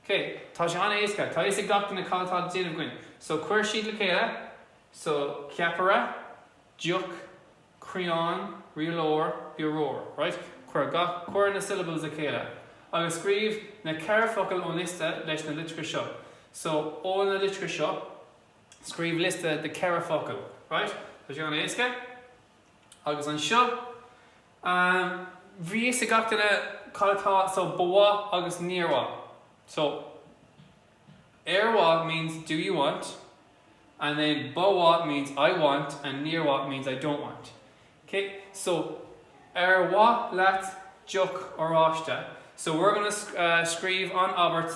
Okay, tá sé anna éasca, tá is gach na cáiltá déanamh gin. So cuir siad le chéile, so ceapara, diuc, creán, riolóir, biorróir, right? Cuir na syllables a chéile. Agus scríb na cearfocail ó lista leis na litreacha seo. So ó na litreacha seo, scríb lista de cearfocail, right? Tá sé anna éasca. Agus an seo, bhí is gach na cáiltá, so bua agus níorha. So, erwa means do you want, and then bawa means I want, and nearwa means I don't want. Okay, so erwa lat juk or ashta. So we're going to scrive on Albert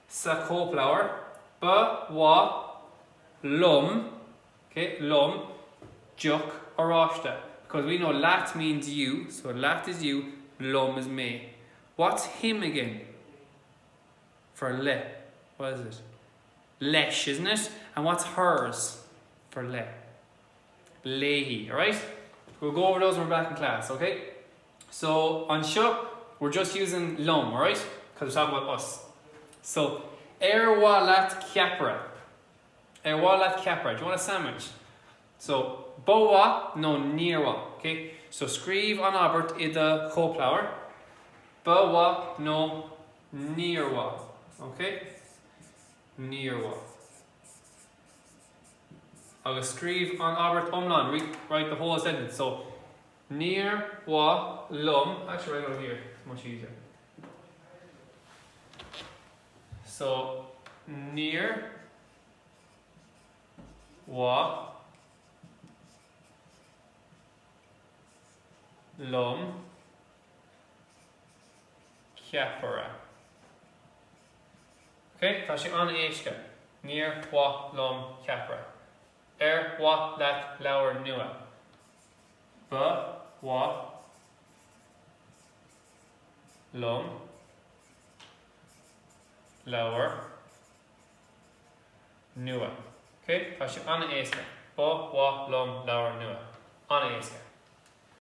sa cópláir, ba wa lum, okay, lum juk or ashta. Because we know lat means you, so lat is you, lum is me. What's him again? For le. What is it? Lesh, isn't it? And what's hers? For le. Lehi, alright? We'll go over those when we're back in class, okay? So, on sho, we're just using lum, alright? Because we're talking about us. So, erwa lat capra. Erwa lat capra. Do you want a sandwich? So, boa, no nearwa, okay? So, scríb on Albert I the cópláir. Boa, no nearwa. Okay? Nearwa. Agus scríb on Albert umlan, write the whole sentence. So, near wa lum. Actually, right over here. It's much easier. So, near wa lum ceapara. Okay, tá sé anna éasca. Near wa lum ceapara. Wa lat leabhar nua. Ba wa lum leabhar nua. Okay, tá sé anna éasca. Ba wa lum leabhar nua. Anna éasca.